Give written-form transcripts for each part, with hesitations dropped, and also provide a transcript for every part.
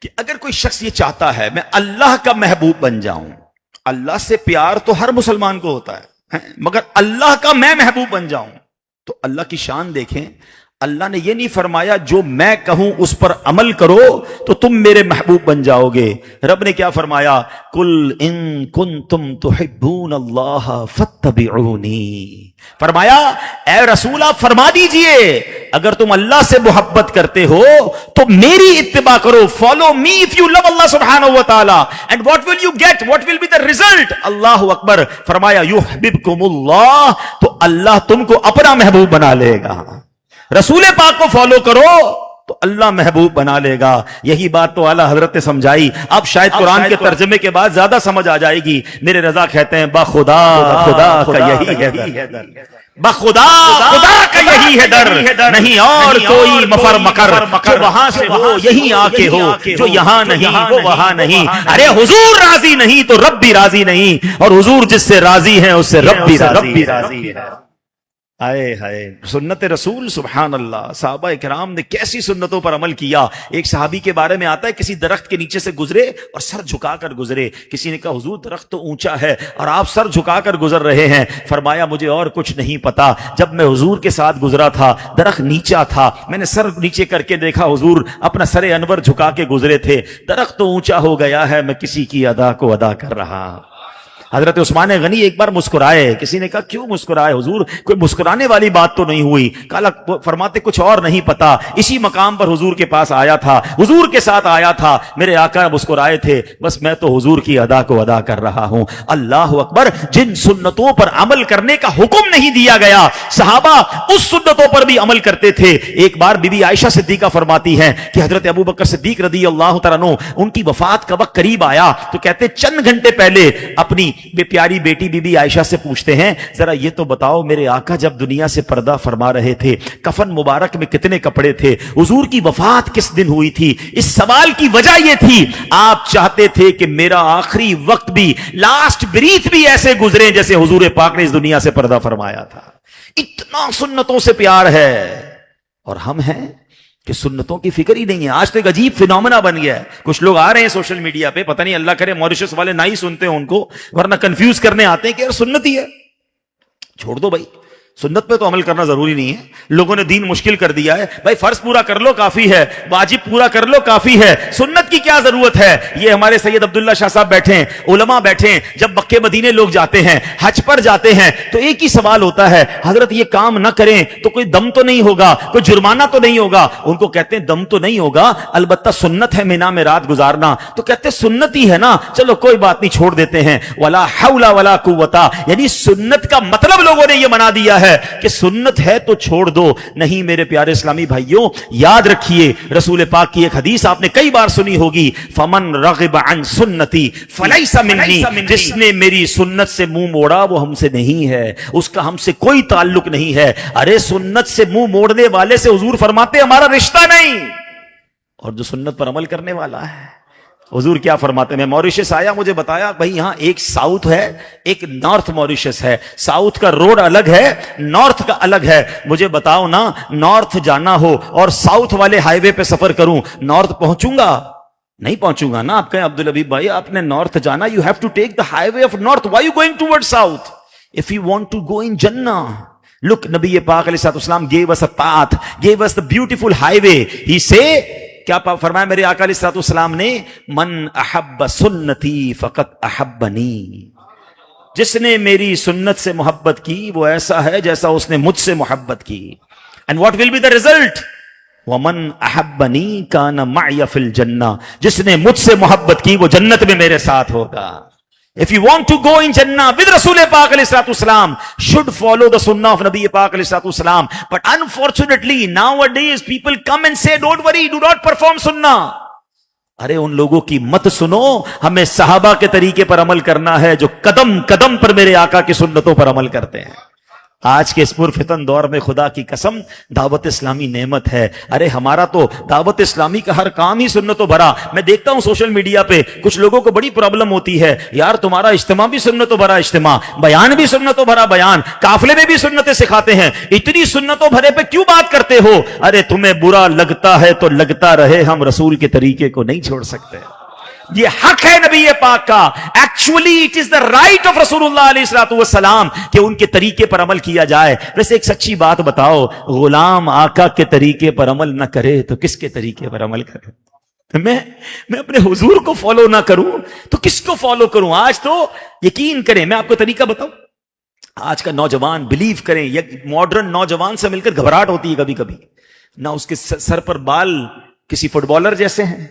کہ اگر کوئی شخص یہ چاہتا ہے میں اللہ کا محبوب بن جاؤں، اللہ سے پیار تو ہر مسلمان کو ہوتا ہے، مگر اللہ کا میں محبوب بن جاؤں، تو اللہ کی شان دیکھیں، اللہ نے یہ نہیں فرمایا جو میں کہوں اس پر عمل کرو تو تم میرے محبوب بن جاؤ گے۔ رب نے کیا فرمایا؟ قل ان کنتم تحبون اللہ فاتبعونی، فرمایا اے رسول آپ فرما دیجئے اگر تم اللہ سے محبت کرتے ہو تو میری اتباع کرو، follow me if you love اللہ سبحانہ و تعالی، and what will you get, what will be the result? اللہ اکبر، فرمایا یحببکم اللہ، تو اللہ تم کو اپنا محبوب بنا لے گا۔ رسول پاک کو فالو کرو تو اللہ محبوب بنا لے گا۔ یہی بات تو اعلیٰ حضرت نے سمجھائی، اب شاید قرآن کے ترجمے کے بعد زیادہ سمجھ آ جائے گی۔ میرے رضا کہتے ہیں بخدا خدا کا یہی ہے در، بخدا خدا کا یہی ہے در، نہیں اور کوئی مفر مکر، جو وہاں سے ہو یہی آ کے ہو، جو یہاں نہیں وہ وہاں نہیں۔ ارے حضور راضی نہیں تو رب بھی راضی نہیں، اور حضور جس سے راضی ہیں اس سے رب بھی راضی ہے۔ ہائے ہائے، سنت رسول، سبحان اللہ، صحابہ کرام نے کیسی سنتوں پر عمل کیا۔ ایک صحابی کے بارے میں آتا ہے کسی درخت کے نیچے سے گزرے اور سر جھکا کر گزرے، کسی نے کہا حضور درخت تو اونچا ہے اور آپ سر جھکا کر گزر رہے ہیں، فرمایا مجھے اور کچھ نہیں پتا، جب میں حضور کے ساتھ گزرا تھا درخت نیچا تھا، میں نے سر نیچے کر کے دیکھا حضور اپنا سر انور جھکا کے گزرے تھے، درخت تو اونچا ہو گیا ہے، میں کسی کی ادا کو ادا کر رہا۔ حضرت عثمان غنی ایک بار مسکرائے، کسی نے کہا کیوں مسکرائے حضور، کوئی مسکرانے والی بات تو نہیں ہوئی؟ کالا فرماتے کچھ اور نہیں پتا، اسی مقام پر حضور کے پاس آیا تھا، حضور کے ساتھ آیا تھا، میرے آقا مسکرائے تھے، بس میں تو حضور کی ادا کو ادا کر رہا ہوں۔ اللہ اکبر، جن سنتوں پر عمل کرنے کا حکم نہیں دیا گیا صحابہ اس سنتوں پر بھی عمل کرتے تھے۔ ایک بار بی بی عائشہ صدیقہ فرماتی ہیں کہ حضرت ابو بکر صدیق رضی اللہ تعالیٰ عنہ ان کی وفات کا وقت قریب آیا تو کہتے چند گھنٹے پہلے اپنی بے پیاری بیٹی بی بی عائشہ سے پوچھتے ہیں ذرا یہ تو بتاؤ میرے آقا جب دنیا سے پردہ فرما رہے تھے کفن مبارک میں کتنے کپڑے تھے، حضور کی وفات کس دن ہوئی تھی؟ اس سوال کی وجہ یہ تھی آپ چاہتے تھے کہ میرا آخری وقت بھی، لاسٹ بریتھ بھی ایسے گزرے جیسے حضور پاک نے اس دنیا سے پردہ فرمایا تھا۔ اتنا سنتوں سے پیار ہے، اور ہم ہیں کہ سنتوں کی فکر ہی نہیں ہے۔ آج تو ایک عجیب فینومنا بن گیا ہے، کچھ لوگ آ رہے ہیں سوشل میڈیا پہ، پتہ نہیں اللہ کرے موریشس والے نہ ہی سنتے ہیں ان کو، ورنہ کنفیوز کرنے آتے ہیں کہ یار سنت ہی ہے۔ چھوڑ دو بھائی، سنت پہ تو عمل کرنا ضروری نہیں ہے، لوگوں نے دین مشکل کر دیا ہے، بھائی فرض پورا کر لو کافی ہے، واجب پورا کر لو کافی ہے، سنت کی کیا ضرورت ہے؟ یہ ہمارے سید عبداللہ شاہ صاحب بیٹھے ہیں، علماء بیٹھے ہیں، جب مکے مدینے لوگ جاتے ہیں، حج پر جاتے ہیں تو ایک ہی سوال ہوتا ہے حضرت یہ کام نہ کریں تو کوئی دم تو نہیں ہوگا، کوئی جرمانہ تو نہیں ہوگا؟ ان کو کہتے ہیں دم تو نہیں ہوگا، البتہ سنت ہے مینا میں رات گزارنا، تو کہتے ہیں سنت ہی ہے نا، چلو کوئی بات نہیں چھوڑ دیتے ہیں۔ ولا حول ولا قوت، یعنی سنت کا مطلب لوگوں نے یہ بنا دیا ہے کہ سنت ہے تو چھوڑ دو۔ نہیں میرے پیارے اسلامی بھائیوں، یاد رکھیے رسول پاک کی ایک حدیث آپ نے کئی بار سنی ہوگی، فمن رغب عن سنتی فلیس منی، جس نے میری سنت سے منہ موڑا وہ ہم سے نہیں ہے، اس کا ہم سے کوئی تعلق نہیں ہے۔ ارے سنت سے منہ موڑنے والے سے حضور فرماتے ہمارا رشتہ نہیں، اور جو سنت پر عمل کرنے والا ہے حضور کیا فرماتے ہیں؟ میں موریشس آیا، مجھے بتایا بھائی یہاں ایک ساؤتھ ہے ایک نارتھ موریشس ہے، ساؤتھ کا روڈ الگ ہے نارتھ کا الگ ہے، مجھے بتاؤ نا نارتھ جانا ہو اور ساؤتھ والے ہائی وے پہ سفر کروں، نارتھ پہنچوں گا؟ نہیں پہنچوں گا نا۔ آپ کہیں عبدالحبیب بھائی آپ نے نارتھ جانا، you have to take the highway of north, why you going toward south if you want to go in جنہ؟ لک نبی پاک علیہ السلام gave us a path, gave us the beautiful highway. He say کیا فرمایا میرے آقا علیہ السلام نے؟ من احب سنتی فقط احبنی، جس نے میری سنت سے محبت کی وہ ایسا ہے جیسا اس نے مجھ سے محبت کی۔ And what will be the result? وَمَنْ أَحَبَّنِي كَانَ مَعِيَ فِي الْجَنَّةِ، جس نے مجھ سے محبت کی وہ جنت میں میرے ساتھ ہوگا۔ If you want to go in Jannah with Rasul Pak alayhi salatu wasalam, should follow the sunnah of Nabi Pak alayhi salatu wasalam. But unfortunately nowadays people come and say don't worry, do not perform sunnah. ارے ان لوگوں کی مت سنو، ہمیں صحابہ کے طریقے پر عمل کرنا ہے جو قدم قدم پر میرے آقا کی سنتوں پر عمل کرتے ہیں۔ آج کے اس پرفتن دور میں خدا کی قسم دعوت اسلامی نعمت ہے. ارے ہمارا تو دعوت اسلامی کا ہر کام ہی سنتوں بھرا. میں دیکھتا ہوں سوشل میڈیا پہ کچھ لوگوں کو بڑی پرابلم ہوتی ہے, یار تمہارا اجتماع بھی سنتوں بھرا اجتماع, بیان بھی سنتوں بھرا بیان, قافلے میں بھی سنتیں سکھاتے ہیں, اتنی سنتوں بھرے پہ کیوں بات کرتے ہو؟ ارے تمہیں برا لگتا ہے تو لگتا رہے, ہم رسول کے طریقے کو نہیں چھوڑ سکتے. یہ حق ہے نبی پاک کا. Actually it is the right of رسول اللہ علیہ الصلوۃ والسلام کہ ان کے طریقے پر عمل کیا جائے. ویسے ایک سچی بات بتاؤ, غلام آقا کے طریقے پر عمل نہ کرے تو کس کے طریقے پر عمل کرے؟ میں اپنے حضور کو فالو نہ کروں تو کس کو فالو کروں؟ آج تو یقین کریں, میں آپ کو طریقہ بتاؤں, آج کا نوجوان بلیو کریں, یہ ماڈرن نوجوان سے مل کر گھبراہٹ ہوتی ہے کبھی کبھی. نہ اس کے سر پر بال کسی فٹ بالر جیسے ہیں,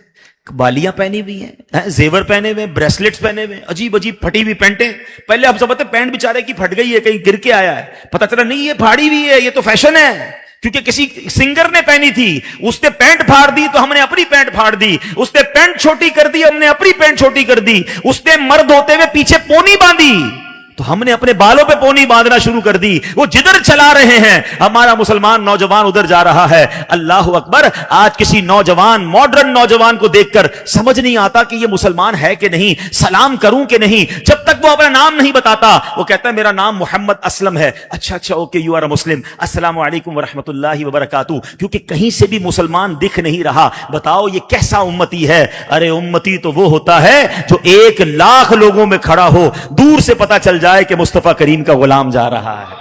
بالیاں پہنی ہوئی ہیں, زیور پہنے ہوئے, بریسلیٹس پہنے ہوئے, عجیب عجیب پھٹی ہوئی پینٹیں. پہلے آپ سمجھتے پینٹ بیچارے کی پھٹ گئی ہے, کہیں گر کے آیا ہے, پتہ چلا نہیں یہ پھاڑی ہوئی ہے, یہ تو فیشن ہے کیونکہ کسی سنگر نے پہنی تھی, اس نے پینٹ پھاڑ دی تو ہم نے اپنی پینٹ پھاڑ دی, اس نے پینٹ چھوٹی کر دی ہم نے اپنی پینٹ چھوٹی کر دی, اس نے مرد ہوتے ہوئے پیچھے پونی باندھی تو ہم نے اپنے بالوں پہ پونی باندھنا شروع کر دی. وہ جدھر چلا رہے ہیں ہمارا مسلمان نوجوان ادھر جا رہا ہے. اللہ اکبر. آج کسی نوجوان ماڈرن نوجوان کو دیکھ کر سمجھ نہیں آتا کہ یہ مسلمان ہے کہ نہیں, سلام کروں کہ نہیں. جب تک وہ اپنا نام نہیں بتاتا, وہ کہتا ہے میرا نام محمد اسلم ہے. اچھا اوکے, یو آر اے مسلم, السلام علیکم ورحمۃ اللہ وبرکاتہ. کیونکہ کہیں سے بھی مسلمان دکھ نہیں رہا. بتاؤ یہ کیسا امتی ہے؟ ارے امتی تو وہ ہوتا ہے جو 1,00,000 لوگوں میں کھڑا ہو, دور سے پتا چل جائے کہ مصطفیٰ کریم کا غلام جا رہا ہے.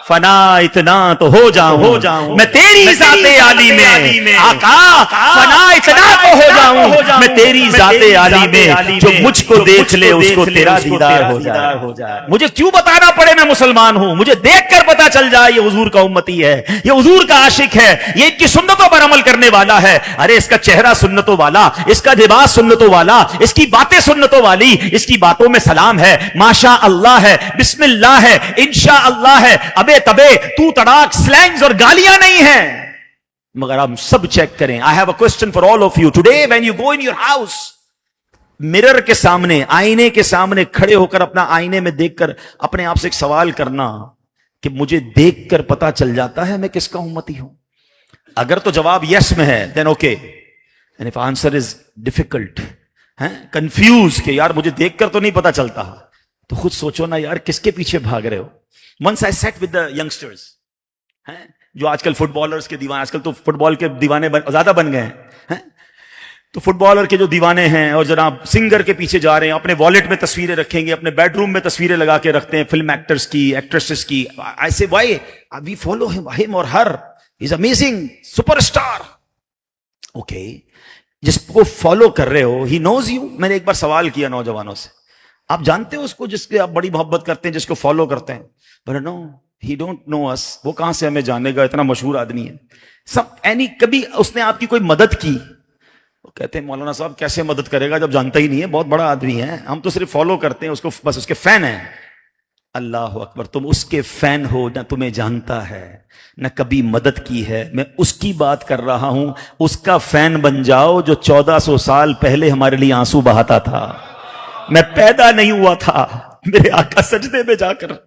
فنا اتنا تو ہو جاؤں میں تیری ذات عالی میں, آقا فنا اتنا تو ہو جاؤں میں تیری ذات عالی میں, جو مجھ کو دیکھ لے اس کو تیرا دیدار ہو جائے. مجھے کیوں بتانا پڑے میں مسلمان ہوں, مجھے دیکھ کر پتا چل جائے یہ حضور کا امتی ہے, یہ حضور کا عاشق ہے, یہ ان کی سنتوں پر عمل کرنے والا ہے. ارے اس کا چہرہ سنتوں والا, اس کا لباس سنتوں والا, اس کی باتیں سنتوں والی, اس کی باتوں میں سلام ہے, ماشاء اللہ ہے, بسم اللہ ہے, انشاء اللہ ہے, ابے تبے تو تڑاک سلینگز اور گالیاں نہیں ہیں. مگر ہم سب چیک کریں. I have a question for all of you. Today when you go in your house, mirror کے سامنے, آئینے کے سامنے کھڑے ہو کر اپنا آئینے میں دیکھ کر اپنے آپ سے ایک سوال کرنا کہ مجھے دیکھ کر پتا چل جاتا ہے میں کس کا امتی ہوں. اگر تو جواب یس میں ہے then okay, and if answer is difficult, confused کہ یار مجھے دیکھ کر تو نہیں پتا چلتا, تو خود سوچو نا یار کس کے پیچھے بھاگ رہے ہو. Once I sat with the youngsters, جو آج کل فٹ بالرز کے دیوانے, آج کل تو فٹ بال کے دیوانے زیادہ بن گئے ہیں, تو فٹ بالر کے جو دیوانے ہیں اور جناب سنگر کے پیچھے جا رہے ہیں, اپنے والیٹ میں تصویریں رکھیں گے, اپنے بیڈ روم میں تصویریں لگا کے رکھتے ہیں فلم ایکٹرز کی, ایکٹریسز کی. I say why? We follow him or her. He's amazing, superstar. Okay, جس کو فالو کر رہے ہو he knows you. میں نے ایک بار سوال کیا نوجوانوں سے, آپ جانتے ہو اس کو جس کے آپ بڑی محبت کرتے ہیں, جس کو فالو کرتے ہیں؟ But no, he don't know us. وہ کہاں سے ہمیں جانے گا, اتنا مشہور آدمی ہے. کبھی اس نے آپ کی کوئی مدد کی؟ وہ کہتے ہیں مولانا صاحب کیسے مدد کرے گا جب جانتا ہی نہیں ہے, بہت بڑا آدمی ہے, ہم تو صرف فالو کرتے ہیں اس کو, بس اس کے فین ہیں. اللہ اکبر. تم اس کے فین ہو, نہ تمہیں جانتا ہے نہ کبھی مدد کی ہے. میں اس کی بات کر رہا ہوں, اس کا فین بن جاؤ جو 1400 سال پہلے ہمارے لیے آنسو بہاتا تھا. میں پیدا نہیں ہوا تھا, میرے آقا سجدے میں جا کر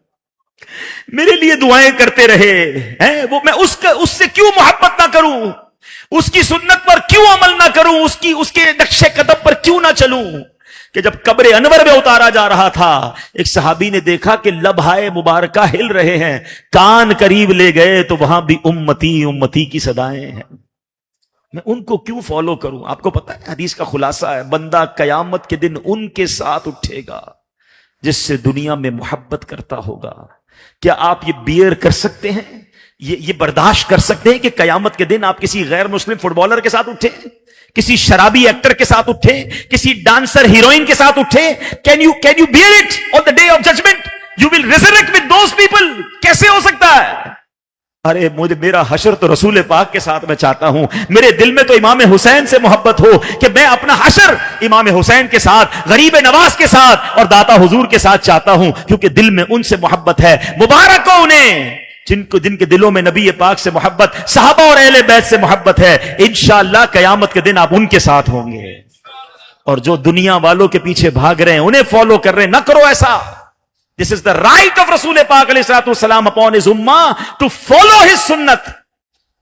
میرے لیے دعائیں کرتے رہے ہیں. وہ میں اس سے کیوں محبت نہ کروں, اس کی سنت پر کیوں عمل نہ کروں, اس کے نقش قدم پر کیوں نہ چلوں. کہ جب قبر انور میں اتارا جا رہا تھا, ایک صحابی نے دیکھا کہ لبہائے مبارکہ ہل رہے ہیں, کان قریب لے گئے تو وہاں بھی امتی امتی کی صدائیں ہیں. میں ان کو کیوں فالو کروں؟ آپ کو پتا ہے حدیث کا خلاصہ ہے, بندہ قیامت کے دن ان کے ساتھ اٹھے گا جس سے دنیا میں محبت کرتا ہوگا. کیا آپ یہ بیئر کر سکتے ہیں, یہ برداشت کر سکتے ہیں کہ قیامت کے دن آپ کسی غیر مسلم فٹ بالر کے ساتھ اٹھیں, کسی شرابی ایکٹر کے ساتھ اٹھیں, کسی ڈانسر ہیروئن کے ساتھ اٹھیں؟ Can you bear it on the day of judgment? You will resurrect with those people. کیسے ہو سکتا ہے؟ ارے میرا حشر تو رسول پاک کے ساتھ میں چاہتا ہوں. میرے دل میں تو امام حسین سے محبت ہو کہ میں اپنا حشر امام حسین کے ساتھ, غریب نواز کے ساتھ اور داتا حضور کے ساتھ چاہتا ہوں, کیونکہ دل میں ان سے محبت ہے. مبارک ہو انہیں جن کے دلوں میں نبی پاک سے محبت, صحابہ اور اہل بیت سے محبت ہے. انشاءاللہ قیامت کے دن آپ ان کے ساتھ ہوں گے. اور جو دنیا والوں کے پیچھے بھاگ رہے ہیں, انہیں فالو کر رہے ہیں, نہ کرو ایسا. This is the right of Rasul Pak alayhi salatu wasalam upon his ummah to follow his sunnat.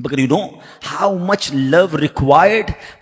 But you know how much love required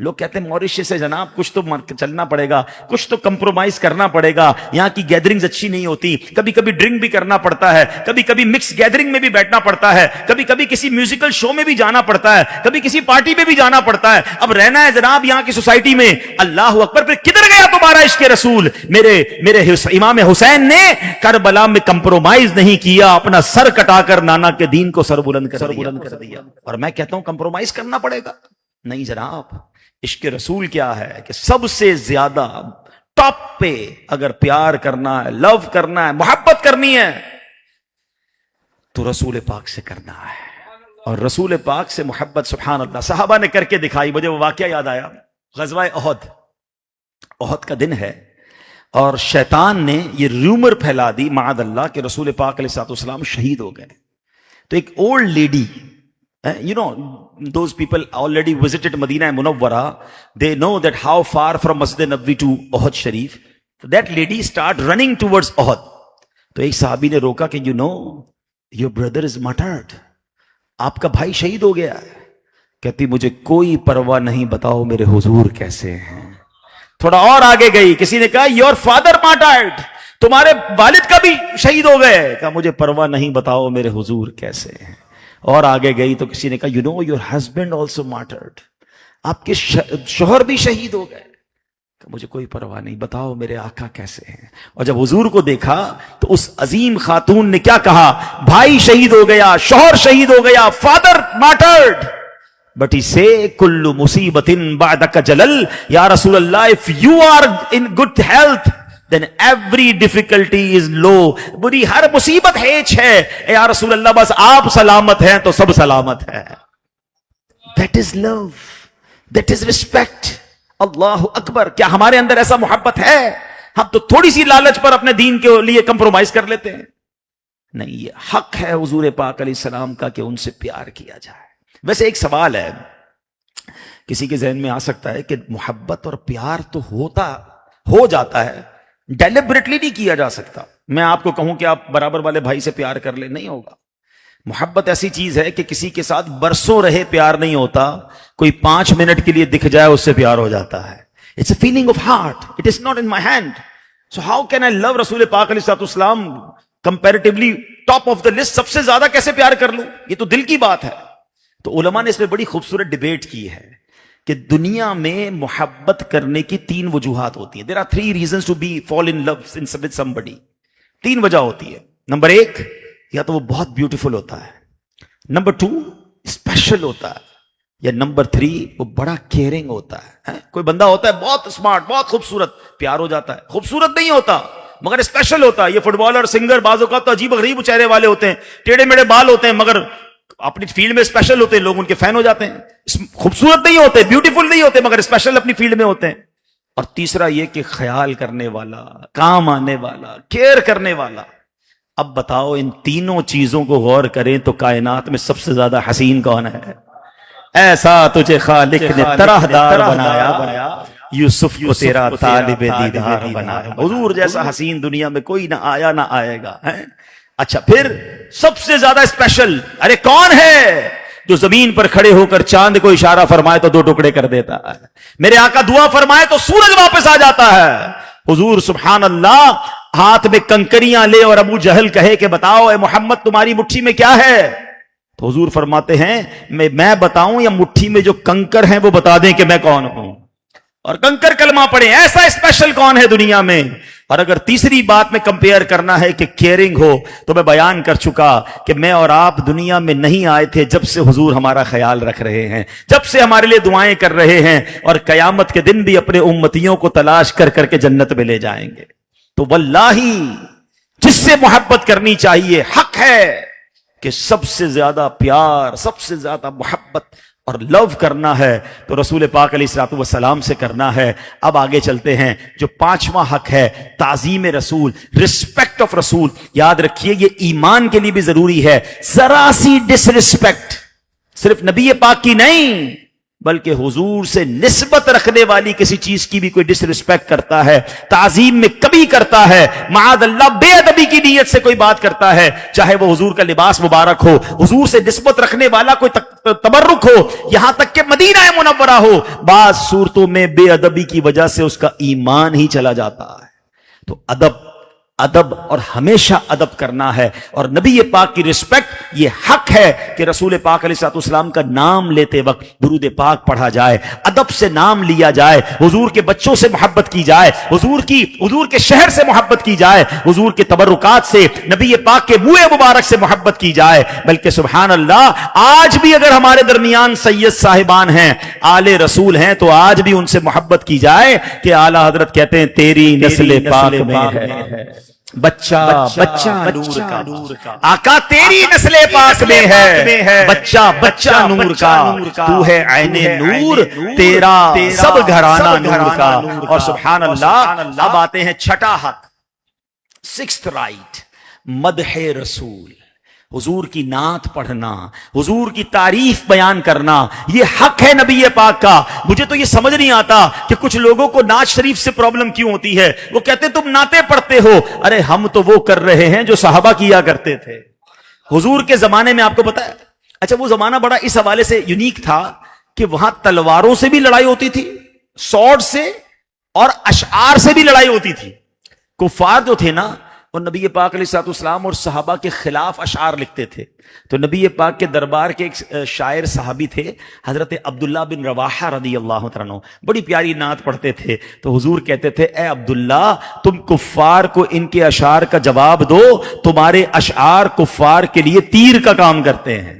لوگ کہتے ہیں موریشس سے جناب کچھ تو چلنا پڑے گا, کچھ تو کمپرومائز کرنا پڑے گا, یہاں کی گیدرنگز اچھی نہیں ہوتی, کبھی کبھی ڈرنک بھی کرنا پڑتا ہے, کبھی کبھی مکس گیدرنگ میں بھی بیٹھنا پڑتا ہے, کبھی کبھی کسی میوزیکل شو میں بھی جانا پڑتا ہے, کبھی کسی پارٹی میں بھی جانا پڑتا ہے. اب رہنا ہے جناب یہاں کی سوسائٹی میں. اللہ اکبر. پھر کدھر گیا تمہارا عشق رسول؟ میرے امام حسین نے کربلا میں کمپرومائز نہیں کیا, اپنا سر کٹا کر نانا کے دین کو سر بلند کر دیا. اور میں کہتا ہوں کمپرومائز کرنا پڑے گا؟ نہیں جناب. عشق رسول کیا ہے کہ سب سے زیادہ ٹاپ پہ اگر پیار کرنا ہے, لو کرنا ہے, محبت کرنی ہے تو رسول پاک سے کرنا ہے. اور رسول پاک سے محبت سبحان اللہ صحابہ نے کر کے دکھائی. مجھے وہ واقعہ یاد آیا, غزوہ احد کا دن ہے اور شیطان نے یہ رومر پھیلا دی معاذ اللہ کہ رسول پاک علیہ الصلوۃ والسلام شہید ہو گئے. تو ایک old lady, you know, those people already visited Medina Munawwara, they know that how far from Masjid Nabawi to Uhud Sharif. So that lady start running towards Uhud. تو ایک صحابی نے روکا کہ you know your brother is martyred, آپ کا بھائی شہید ہو گیا ہے. کہتی مجھے کوئی پرواہ نہیں, بتاؤ میرے حضور کیسے ہیں. تھوڑا اور آگے گئی, کسی نے کہا your father martyred, تمہارے والد کا بھی شہید ہو گئے. کہا مجھے پرواہ نہیں, بتاؤ میرے حضور کیسے ہیں. اور آگے گئی تو کسی نے کہا you know your husband also martyred, آپ کے شوہر بھی شہید ہو گئے. کہ مجھے کوئی پرواہ نہیں, بتاؤ میرے آقا کیسے ہیں. اور جب حضور کو دیکھا تو اس عظیم خاتون نے کیا کہا, بھائی شہید ہو گیا, شوہر شہید ہو گیا, فادر مارٹرڈ, بٹ ہی سے کل مصیبت بعدک جلل. یا رسول اللہ, if you are in good health then every difficulty is low. بری ہر مصیبت ہیچ ہے. یا رسول اللہ بس آپ سلامت ہیں تو سب سلامت ہے. That is love, that is respect. اللہ اکبر. کیا ہمارے اندر ایسا محبت ہے؟ ہم تو تھوڑی سی لالچ پر اپنے دین کے لیے کمپرومائز کر لیتے ہیں. نہیں, یہ حق ہے حضور پاک علیہ السلام کا کہ ان سے پیار کیا جائے. ویسے ایک سوال ہے کسی کے ذہن میں آ سکتا ہے کہ محبت اور پیار تو ہو جاتا ہے, ڈیلیبریٹلی نہیں کیا جا سکتا. میں آپ کو کہوں کہ آپ برابر والے بھائی سے پیار کر لیں, نہیں ہوگا. محبت ایسی چیز ہے کہ کسی کے ساتھ برسوں رہے پیار نہیں ہوتا, کوئی 5 منٹ کے لیے دکھ جائے اس سے پیار ہو جاتا ہے. It's a feeling of heart, it is not in my hand. So how can I love رسول پاک علیہ الصلوۃ والسلام comparatively top of the list, سب سے زیادہ کیسے پیار کر لوں؟ یہ تو دل کی بات ہے. تو علماء نے اس میں بڑی خوبصورت ڈیبیٹ کی ہے کہ دنیا میں محبت کرنے کی 3 وجوہات ہوتی ہیں. There are 3 reasons to be fall in love with somebody. 3 وجہ ہوتی ہے. نمبر 1, یا تو وہ بہت بیوٹیفل ہوتا ہے. نمبر 2, اسپیشل ہوتا ہے. یا نمبر 3, وہ بڑا کیئرنگ ہوتا ہے. کوئی بندہ ہوتا ہے بہت اسمارٹ, بہت خوبصورت, پیار ہو جاتا ہے. خوبصورت نہیں ہوتا مگر اسپیشل ہوتا ہے. یہ فٹ بالر, سنگر, بعض اوقات تو عجیب غریب چہرے والے ہوتے ہیں, ٹیڑھے میڑھے بال ہوتے ہیں, مگر اپنی فیلڈ میں اسپیشل ہوتے ہیں, لوگ ان کے فین ہو جاتے ہیں. خوبصورت نہیں ہوتے, بیوٹیفل نہیں ہوتے, مگر اسپیشل اپنی فیلڈ میں ہوتے ہیں. اور تیسرا یہ کہ خیال کرنے والا, کام آنے والا, کیئر کرنے والا. اب بتاؤ ان تینوں چیزوں کو غور کریں تو کائنات میں سب سے زیادہ حسین کون ہے؟ ایسا تجھے خالق نے طرح دار بنایا, یوسف کو تیرا طالب دیدار بنایا. حضور جیسا حسین دنیا میں کوئی نہ آیا نہ آئے گا. اچھا, پھر سب سے زیادہ اسپیشل, ارے کون ہے جو زمین پر کھڑے ہو کر چاند کو اشارہ فرمائے تو 2 ٹکڑے کر دیتا ہے؟ میرے آقا دعا فرمائے تو سورج واپس آ جاتا ہے. حضور سبحان اللہ ہاتھ میں کنکریاں لے اور ابو جہل کہے کہ بتاؤ اے محمد تمہاری مٹھی میں کیا ہے؟ تو حضور فرماتے ہیں میں بتاؤں یا مٹھی میں جو کنکر ہیں وہ بتا دیں کہ میں کون ہوں؟ اور کنکر کلمہ پڑھیں. ایسا اسپیشل کون ہے دنیا میں؟ اور اگر تیسری بات میں کمپیئر کرنا ہے کہ کیئرنگ ہو, تو میں بیان کر چکا کہ میں اور آپ دنیا میں نہیں آئے تھے جب سے حضور ہمارا خیال رکھ رہے ہیں, جب سے ہمارے لیے دعائیں کر رہے ہیں, اور قیامت کے دن بھی اپنے امتیوں کو تلاش کر کر کے جنت میں لے جائیں گے. تو واللہ جس سے محبت کرنی چاہیے, حق ہے کہ سب سے زیادہ پیار, سب سے زیادہ محبت اور لو کرنا ہے تو رسول پاک علیہ الصلوۃ والسلام سے کرنا ہے. اب آگے چلتے ہیں. جو 5واں حق ہے تعظیم رسول, رسپیکٹ آف رسول. یاد رکھیے یہ ایمان کے لیے بھی ضروری ہے. ذرا سی ڈس رسپیکٹ صرف نبی پاک کی نہیں, بلکہ حضور سے نسبت رکھنے والی کسی چیز کی بھی کوئی ڈس رسپیکٹ کرتا ہے، تعظیم میں کمی کرتا ہے، معاذ اللہ بے ادبی کی نیت سے کوئی بات کرتا ہے، چاہے وہ حضور کا لباس مبارک ہو، حضور سے نسبت رکھنے والا کوئی تبرک ہو، یہاں تک کہ مدینہ منورہ ہو، بعض صورتوں میں بے ادبی کی وجہ سے اس کا ایمان ہی چلا جاتا ہے۔ تو ادب اور ہمیشہ ادب کرنا ہے، اور نبی پاک کی رسپیکٹ یہ حق ہے کہ رسول پاک علیہ الصلوۃ والسلام کا نام لیتے وقت درود پاک پڑھا جائے، ادب سے نام لیا جائے، حضور کے بچوں سے محبت کی جائے، حضور کے شہر سے محبت کی جائے، حضور کے تبرکات سے، نبی پاک کے منہ مبارک سے محبت کی جائے۔ بلکہ سبحان اللہ، آج بھی اگر ہمارے درمیان سید صاحبان ہیں، آل رسول ہیں، تو آج بھی ان سے محبت کی جائے کہ اعلیٰ حضرت کہتے ہیں تیری نسل پاک میں ہے بچہ نور کا، آقا تیری نسل پاک میں ہے بچہ نور کا، تو ہے عین نور، تیرا سب گھرانہ نور کا۔ اور سبحان اللہ، اب آتے ہیں چھٹا حق، سکسth رائٹ، مدح رسول، حضور کی نعت پڑھنا، حضور کی تعریف بیان کرنا، یہ حق ہے نبی پاک کا۔ مجھے تو یہ سمجھ نہیں آتا کہ کچھ لوگوں کو نعت شریف سے پرابلم کیوں ہوتی ہے۔ وہ کہتے تم نعتیں پڑھتے ہو، ارے ہم تو وہ کر رہے ہیں جو صحابہ کیا کرتے تھے حضور کے زمانے میں۔ آپ کو پتا ہے، اچھا وہ زمانہ بڑا اس حوالے سے یونیک تھا کہ وہاں تلواروں سے بھی لڑائی ہوتی تھی، سوڈ سے، اور اشعار سے بھی لڑائی ہوتی تھی۔ کفار جو تھے نا، اور نبی پاک علیہ الصلوۃ والسلام اور صحابہ کے خلاف اشعار لکھتے تھے۔ تو نبی پاک کے دربار کے ایک شاعر صحابی تھے، حضرت عبداللہ بن رواحہ رضی اللہ عنہ، بڑی پیاری نعت پڑھتے تھے۔ تو حضور کہتے تھے اے عبداللہ، تم کفار کو ان کے اشعار کا جواب دو، تمہارے اشعار کفار کے لیے تیر کا کام کرتے ہیں۔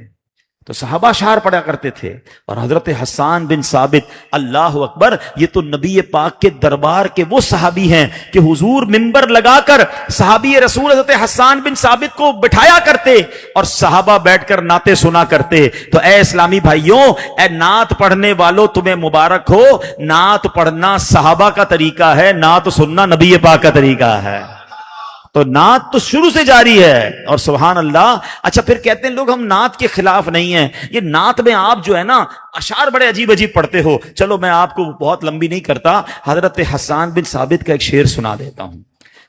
تو صحابہ اشعار پڑھا کرتے تھے، اور حضرت حسان بن ثابت، اللہ اکبر، یہ تو نبی پاک کے دربار کے وہ صحابی ہیں کہ حضور منبر لگا کر صحابی رسول حضرت حسان بن ثابت کو بٹھایا کرتے، اور صحابہ بیٹھ کر نعتیں سنا کرتے۔ تو اے اسلامی بھائیوں، اے نعت پڑھنے والوں، تمہیں مبارک ہو، نعت پڑھنا صحابہ کا طریقہ ہے، نعت سننا نبی پاک کا طریقہ ہے۔ تو نعت تو شروع سے جاری ہے، اور سبحان اللہ۔ اچھا پھر کہتے ہیں لوگ ہم نعت کے خلاف نہیں ہیں، یہ نعت میں آپ جو ہے نا اشعار بڑے عجیب عجیب پڑھتے ہو۔ چلو میں آپ کو بہت لمبی نہیں کرتا، حضرت حسان بن ثابت کا ایک شعر سنا دیتا ہوں۔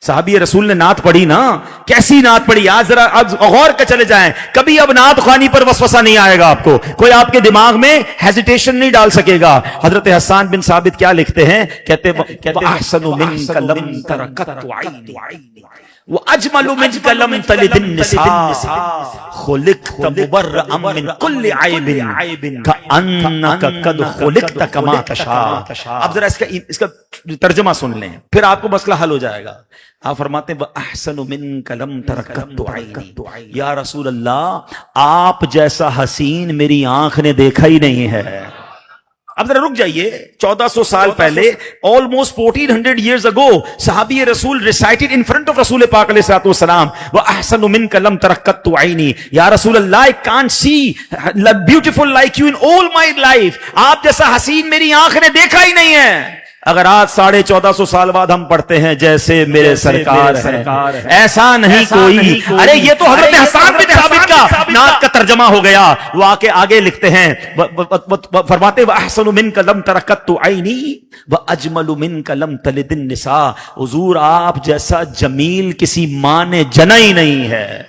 صحابی رسول نے نعت پڑھی نا، کیسی نعت پڑھی، آج ذرا غور کر چلے جائیں، کبھی اب نعت خوانی پر وسوسہ نہیں آئے گا آپ کو، کوئی آپ کے دماغ میں ہیزیٹیشن نہیں ڈال سکے گا۔ حضرت حسان بن ثابت کیا لکھتے ہیں، کہتے احسن منک لم ترکت عینی واجمل منک لم تلد النساء خلقت مبرئا من كل عیب کانک قد خلقت کما تشاء۔ اب ذرا اس کا ترجمہ سن لیں، پھر آپ کو مسئلہ حل ہو جائے گا۔ آپ فرماتے ہیں وَأَحْسَنُ مِنْكَ لَمْ تَرَكَتْ عَيْنِي، یا رسول اللہ آپ جیسا حسین میری آنکھ نے دیکھا ہی نہیں ہے۔ اب ذرا رک جائیے، 1400 سال پہلے، almost 1400 years ago، صحابی رسول recited in front of رسول پاک علیہ الصلوۃ والسلام وَأَحْسَنُ مِنْكَ لَمْ تَرَكَتْ عَيْنِي، یا رسول اللہ I can't see beautiful like you in all my life، آپ جیسا حسین میری آنکھ نے دیکھا ہی نہیں ہے۔ اگر آج 1450 سال بعد ہم پڑھتے ہیں جیسے میرے سرکار ہے ایسا نہیں کوئی، ارے یہ تو حضرت حسان بن ثابت کا نعت کا ترجمہ ہو گیا۔ وہ آگے لکھتے ہیں، فرماتے وَأَحْسَنُ مِنْكَ لَمْ تَرَكَتْ عَيْنِي وَأَجْمَلُ مِنْكَ لَمْ تَلِدِ النِّسَاء، حضور آپ جیسا جمیل کسی ماں نے جنا ہی نہیں ہے،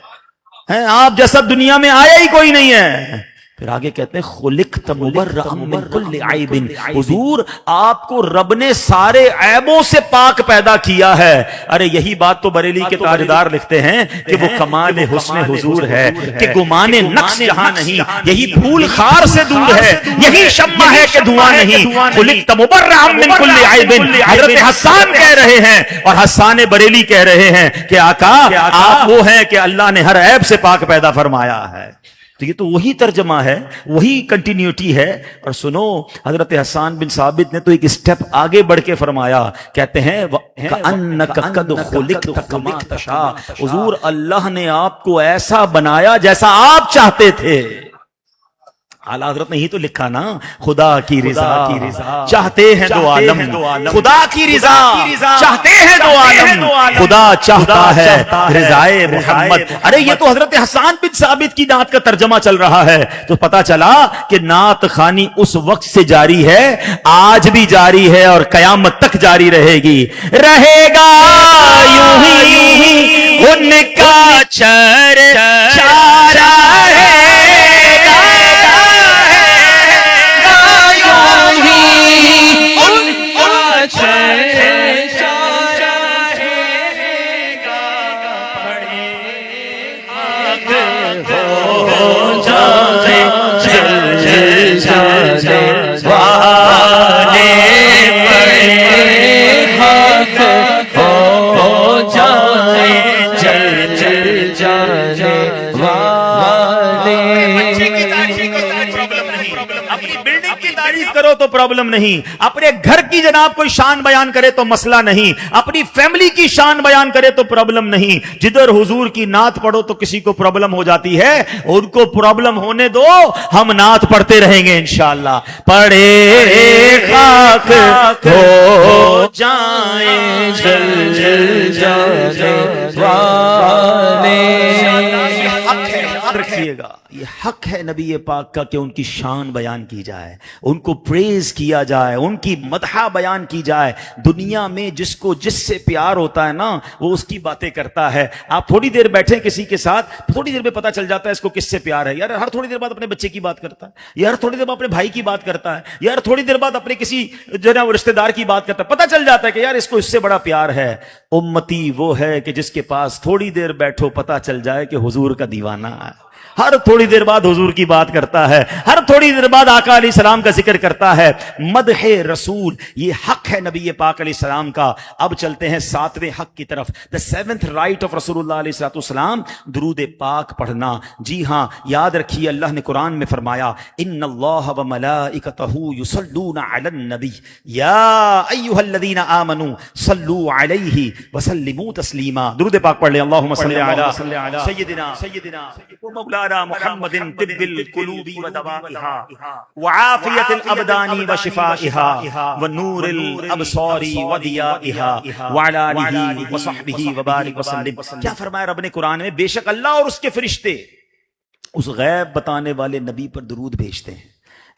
آپ جیسا دنیا میں آیا ہی کوئی نہیں ہے۔ پھر آگے کہتے ہیں خلقت مبرئا من کل عیب، حضور آپ کو رب نے سارے عیبوں سے پاک پیدا کیا ہے۔ ارے یہی بات تو بریلی کے تاجدار لکھتے ہیں کہ وہ کمال حسن حضور ہے کہ گمان نقص جہاں نہیں، یہی پھول خار سے دور ہے، یہی شمع ہے کہ دھواں نہیں۔ خلقت مبرئا من کل عیب، حضرت حسان کہہ رہے ہیں اور حسان بریلی کہہ رہے ہیں کہ آقا آپ وہ ہیں کہ اللہ نے ہر عیب سے پاک پیدا فرمایا ہے۔ تو یہ تو وہی ترجمہ ہے، وہی کنٹینیوٹی ہے۔ اور سنو، حضرت حسان بن ثابت نے تو ایک سٹیپ آگے بڑھ کے فرمایا، کہتے ہیں کأنک قد خلقت کما تشاء، حضور اللہ نے آپ کو ایسا بنایا جیسا آپ چاہتے تھے۔ اعلیٰ حضرت نے ہی تو لکھا نا، خدا کی رضا چاہتے ہیں دو عالم، خدا کی رضا چاہتے ہیں دو عالم، خدا چاہتا ہے رضائے محمد. ارے یہ تو حضرت حسان بن ثابت کی نعت کا ترجمہ چل رہا ہے. تو پتا چلا کہ نعت خوانی اس وقت سے جاری ہے, آج بھی جاری ہے اور قیامت تک جاری رہے گی. رہے گا یوں ہی ان کا چارہ ہے, کرو تو پرابلم نہیں, اپنے گھر کی جناب کوئی شان بیان کرے تو مسئلہ نہیں, اپنی فیملی کی شان بیان کرے تو پرابلم نہیں. جدھر حضور کی نعت پڑھو تو کسی کو پرابلم ہو جاتی ہے, ان کو پرابلم ہونے دو, ہم نعت پڑھتے رہیں گے انشاءاللہ. پڑھے خاک ہو جائیں جل جل جل والے. رکھیے گا یہ حق ہے نبی پاک کا کہ ان کی شان بیان کی جائے, ان کو پریز کیا جائے, ان کی مدح بیان کی جائے. دنیا میں جس کو جس سے پیار ہوتا ہے نا وہ اس کی باتیں کرتا ہے. آپ تھوڑی دیر بیٹھے کسی کے ساتھ, تھوڑی دیر میں پتا چل جاتا ہے اس کو کس سے پیار ہے. یار ہر تھوڑی دیر بعد اپنے بچے کی بات کرتا ہے, یار تھوڑی دیر بعد اپنے بھائی کی بات کرتا ہے, یار تھوڑی دیر بعد اپنے کسی جو ہے نا رشتہ دار کی بات کرتا ہے. پتا چل جاتا ہے کہ یار اس کو اس سے بڑا پیار ہے. امتی وہ ہے کہ جس کے پاس تھوڑی دیر بیٹھو پتا چل جائے کہ حضور کا دیوانہ ہے. ہر تھوڑی دیر بعد حضور کی بات کرتا ہے, ہر تھوڑی دیر بعد آقا علیہ السلام کا ذکر کرتا ہے. مدح رسول یہ حق ہے نبی پاک علیہ السلام کا. اب چلتے ہیں ساتویں حق کی طرف. the seventh right of رسول اللہ علیہ السلام, درود پاک پڑھنا. جی ہاں, یاد رکھیے اللہ نے قرآن میں فرمایا ان اللہ وملائکتہ یصلون علی النبی یا ایھا الذین آمنوا صلوا علیہ وسلموا تسلیما. درود پاک پڑھ لیں. اللہم صل علی سیدنا مولانا محمد طب القلوب ودوائها وعافیت الابدان وشفائها ونور الابصار وضیائها وعلی آلہ وصحبہ وبارک وسلم. کیا فرمایا رب نے قرآن میں؟ بے شک اللہ اور اس کے فرشتے اس غیب بتانے والے نبی پر درود بھیجتے ہیں.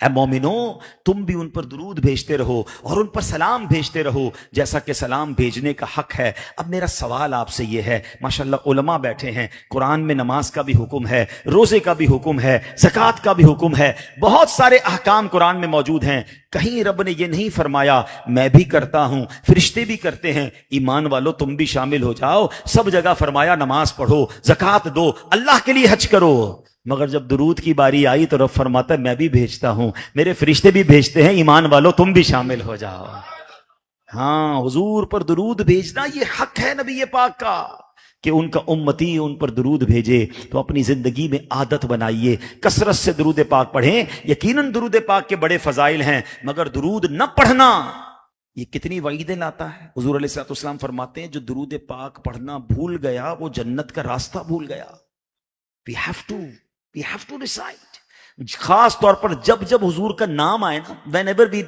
اے مومنو تم بھی ان پر درود بھیجتے رہو اور ان پر سلام بھیجتے رہو جیسا کہ سلام بھیجنے کا حق ہے. اب میرا سوال آپ سے یہ ہے, ماشاءاللہ علماء بیٹھے ہیں, قرآن میں نماز کا بھی حکم ہے, روزے کا بھی حکم ہے, زکوٰۃ کا بھی حکم ہے, بہت سارے احکام قرآن میں موجود ہیں. کہیں رب نے یہ نہیں فرمایا میں بھی کرتا ہوں, فرشتے بھی کرتے ہیں, ایمان والو تم بھی شامل ہو جاؤ. سب جگہ فرمایا نماز پڑھو, زکوٰۃ دو, اللہ کے لیے حج کرو. مگر جب درود کی باری آئی تو رب فرماتا ہے میں بھی بھیجتا ہوں, میرے فرشتے بھی بھیجتے ہیں, ایمان والو تم بھی شامل ہو جاؤ. ہاں, حضور پر درود بھیجنا یہ حق ہے نبی پاک کا کہ ان کا امتی ان پر درود بھیجے. تو اپنی زندگی میں عادت بنائیے, کثرت سے درود پاک پڑھیں. یقیناً درود پاک کے بڑے فضائل ہیں, مگر درود نہ پڑھنا یہ کتنی وعیدیں لاتا ہے. حضور علیہ السلام فرماتے ہیں جو درود پاک پڑھنا بھول گیا وہ جنت کا راستہ بھول گیا. We have to recite. خاص طور پر جب جب حضور کا نام آئے نا, whenever we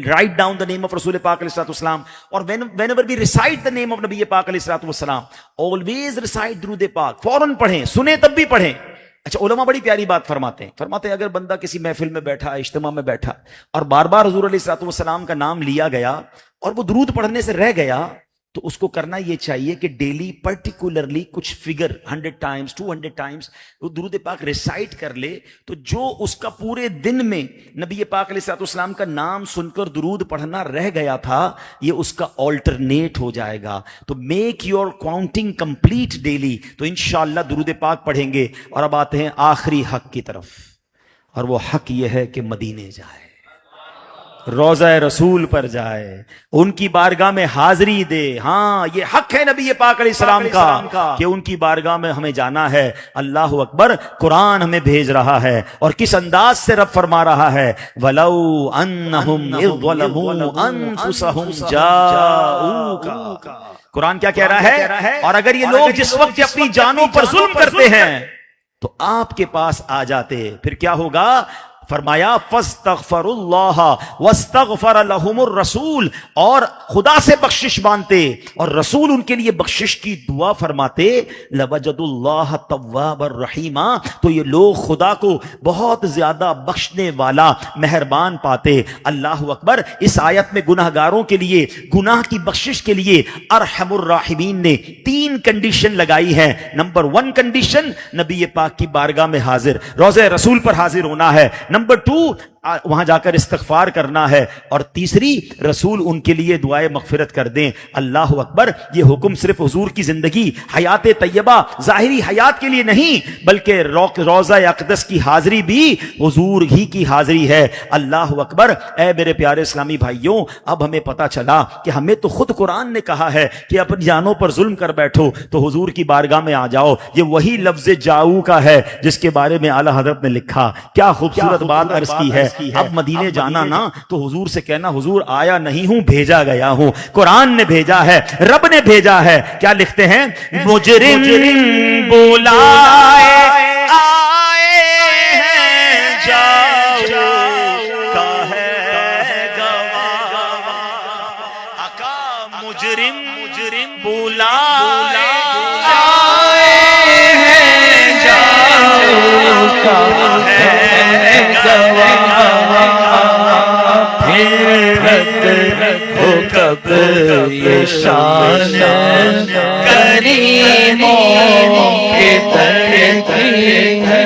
write down the name of رسول پاک علیہ السلام اور whenever we recite the name of نبی پاک علیہ السلام, always recite درود پاک. فوراً پڑھیں, سنیں تب بھی پڑھیں. اچھا علماء بڑی پیاری بات فرماتے ہیں اگر بندہ کسی محفل میں بیٹھا, اجتماع میں بیٹھا اور بار بار حضور علیہ السلام کا نام لیا گیا اور وہ درود پڑھنے سے رہ گیا, تو اس کو کرنا یہ چاہیے کہ ڈیلی پرٹیکولرلی کچھ فگر 100 ٹائمز 200 ٹائمز وہ درود پاک ریسائٹ کر لے. تو جو اس کا پورے دن میں نبی پاک علیہ السلام کا نام سن کر درود پڑھنا رہ گیا تھا, یہ اس کا آلٹرنیٹ ہو جائے گا. تو make your counting complete daily, تو انشاءاللہ درود پاک پڑھیں گے. اور اب آتے ہیں آخری حق کی طرف, اور وہ حق یہ ہے کہ مدینے جائے, روضہ رسول پر جائے, ان کی بارگاہ میں حاضری دے. ہاں یہ حق ہے نبی پاک علیہ السلام کا کہ ان کی بارگاہ میں ہمیں جانا ہے. اللہ اکبر, قرآن ہمیں بھیج رہا ہے اور کس انداز سے رب فرما رہا ہے, وَلَوْ أَنَّهُمْ إِذْ ظَلَمُوا أَنفُسَهُمْ جَاءُوكَ. قرآن کیا کہہ رہا ہے؟ اور اگر یہ لوگ جس وقت اپنی جانوں پر ظلم کرتے ہیں تو آپ کے پاس آ جاتے, پھر کیا ہوگا؟ فرمایا فاستغفر اللہ واستغفر لهم الرسول، اور خدا سے بخشش مانتے اور رسول ان کے لیے بخشش کی دعا فرماتے، لوجد اللہ تواب الرحیم، تو یہ لوگ خدا کو بہت زیادہ بخشنے والا مہربان پاتے۔ اللہ اکبر۔ اس آیت میں گناہ گاروں کے لیے گناہ کی بخشش کے لیے ارحم الراحمین نے 3 کنڈیشن لگائی ہے۔ نمبر 1 کنڈیشن، نبی پاک کی بارگاہ میں حاضر، روضہ رسول پر حاضر ہونا ہے۔ نمبر 2 وہاں جا کر استغفار کرنا ہے، اور تیسری رسول ان کے لیے دعائے مغفرت کر دیں۔ اللہ اکبر۔ یہ حکم صرف حضور کی زندگی حیات طیبہ ظاہری حیات کے لیے نہیں، بلکہ روضہ اقدس کی حاضری بھی حضور ہی کی حاضری ہے۔ اللہ اکبر۔ اے میرے پیارے اسلامی بھائیوں، اب ہمیں پتا چلا کہ ہمیں تو خود قرآن نے کہا ہے کہ اپنی جانوں پر ظلم کر بیٹھو تو حضور کی بارگاہ میں آ جاؤ۔ یہ وہی لفظ جاؤ کا ہے جس کے بارے میں اعلیٰ حضرت نے لکھا۔ کیا خوبصورت بات عرض کی ہے۔ اب مدینے جانا نا تو حضور سے کہنا، حضور آیا نہیں ہوں، بھیجا گیا ہوں، قرآن نے بھیجا ہے، رب نے بھیجا ہے۔ کیا لکھتے ہیں؟ مجرم بلائے آئے ہیں جاؤ کا ہے گواہ، آقا مجرم بلائے آئے ہیں جاؤ کا ہے ہو کب یہ شان کریموں کے در کی ہے۔